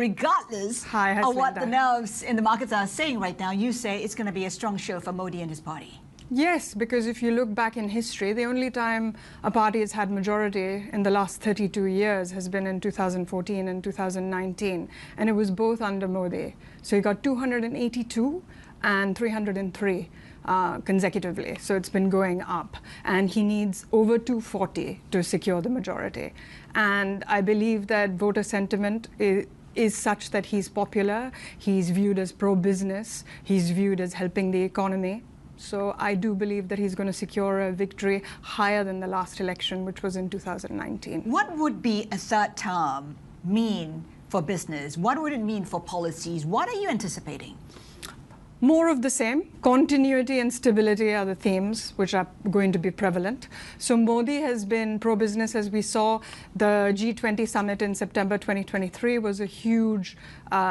Regardless of what the nerves in the markets are saying right now, you say it's going to be a strong show for Modi and his party. Yes, because if you look back in history, the only time a party has had majority in the last 32 years has been in 2014 and 2019, and it was both under Modi. So he got 282 and 303 consecutively, so it's been going up, and he needs over 240 to secure the majority. And I believe that voter sentiment is such that he's popular, he's viewed as pro-business, he's viewed as helping the economy. So I do believe that he's going to secure a victory higher than the last election, which was in 2019. What would be a third term mean for business? What would it mean for policies? What are you anticipating? More of the same. Continuity and stability are the themes which are going to be prevalent. So Modi has been pro-business, as we saw. The G20 summit in September 2023 was a huge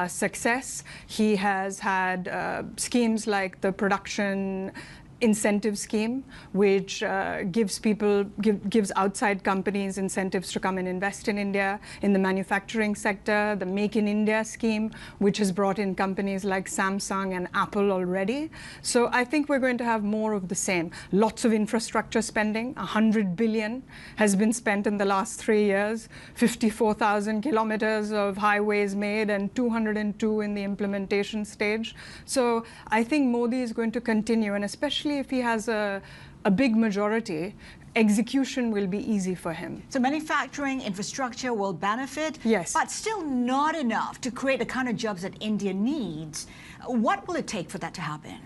success. He has had schemes like the production incentive scheme, which gives outside companies incentives to come and invest in India, in the manufacturing sector, the Make in India scheme, which has brought in companies like Samsung and Apple already. So I think we're going to have more of the same. Lots of infrastructure spending. 100 billion has been spent in the last 3 years, 54,000 kilometers of highways made, and 202 in the implementation stage. So I think Modi is going to continue, and especially if he has a big majority, execution will be easy for him. So manufacturing infrastructure will benefit, yes, but still not enough to create the kind of jobs that India needs. What will it take for that to happen?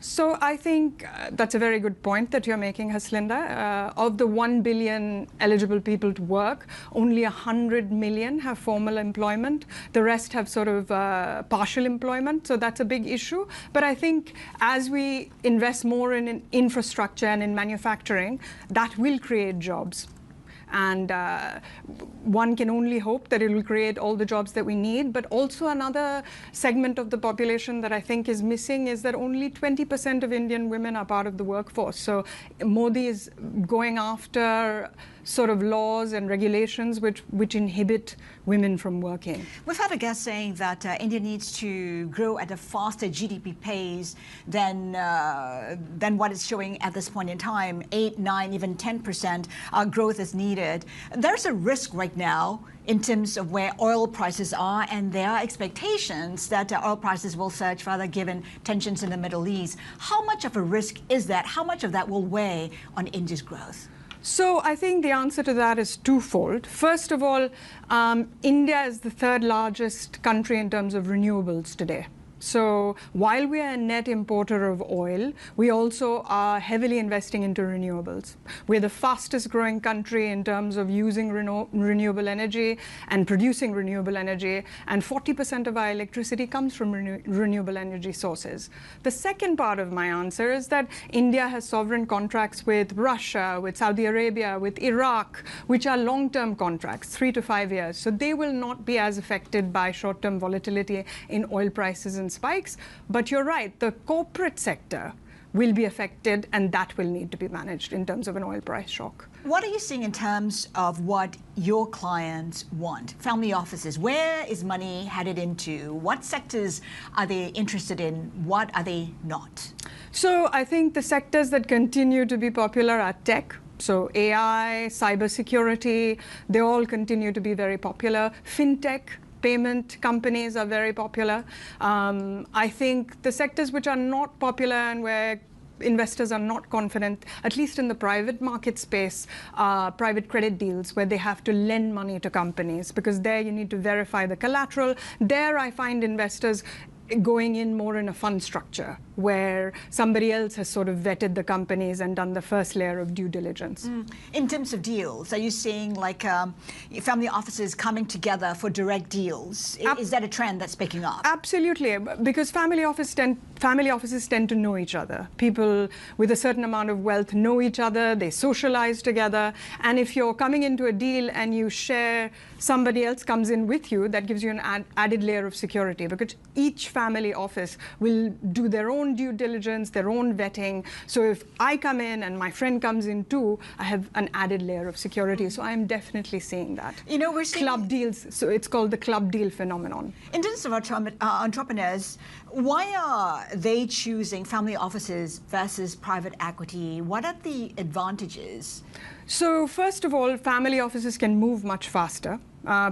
So I think that's a very good point that you're making, Haslinda. Of the 1 billion eligible people to work, only 100 million have formal employment. The rest have sort of partial employment, so that's a big issue. But I think as we invest more in infrastructure and in manufacturing, that will create jobs. And one can only hope that it will create all the jobs that we need. But also another segment of the population that I think is missing is that only 20% of Indian women are part of the workforce. So Modi is going after sort of laws and regulations which inhibit women from working. We've had a guest saying that India needs to grow at a faster GDP pace than what it's showing at this point in time. 8, 9, even 10% growth is needed. There's a risk right now in terms of where oil prices are, and there are expectations that oil prices will surge further given tensions in the Middle East. How much of a risk is that? How much of that will weigh on India's growth? So I think the answer to that is twofold. First of all, India is the third largest country in terms of renewables today. So while we are a net importer of oil, we also are heavily investing into renewables. We're the fastest growing country in terms of using renewable energy and producing renewable energy, and 40% of our electricity comes from renewable energy sources. The second part of my answer is that India has sovereign contracts with Russia, with Saudi Arabia, with Iraq, which are long-term contracts, 3 to 5 years. So they will not be as affected by short-term volatility in oil prices and spikes. But you're right, the corporate sector will be affected, and that will need to be managed in terms of an oil price shock. What are you seeing in terms of what your clients want? Family offices, where is money headed into? What sectors are they interested in? What are they not? So I think the sectors that continue to be popular are tech. So AI, cybersecurity, they all continue to be very popular. Fintech, payment companies are very popular. I think the sectors which are not popular and where investors are not confident, at least in the private market space, private credit deals where they have to lend money to companies, because there you need to verify the collateral. There I find investors going in more in a fund structure where somebody else has sort of vetted the companies and done the first layer of due diligence. In terms of deals, are you seeing like family offices coming together for direct deals? Is that a trend that's picking up? Absolutely, because family offices tend to know each other. People with a certain amount of wealth know each other, they socialize together, and if you're coming into a deal and you share, somebody else comes in with you, that gives you an added layer of security, because each family office will do their own own due diligence, their own vetting. So if I come in and my friend comes in too, I have an added layer of security. So I'm definitely seeing that. You know, we're seeing club deals. So it's called the club deal phenomenon. In terms of entrepreneurs, why are they choosing family offices versus private equity? What are the advantages? So first of all, family offices can move much faster.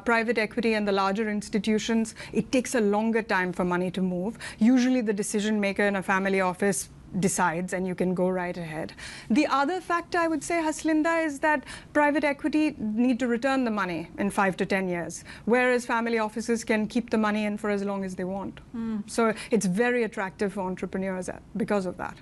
Private equity and the larger institutions, it takes a longer time for money to move. Usually the decision maker in a family office decides and you can go right ahead. The other factor I would say, Haslinda, is that private equity need to return the money in 5 to 10 years, whereas family offices can keep the money in for as long as they want. So it's very attractive for entrepreneurs because of that.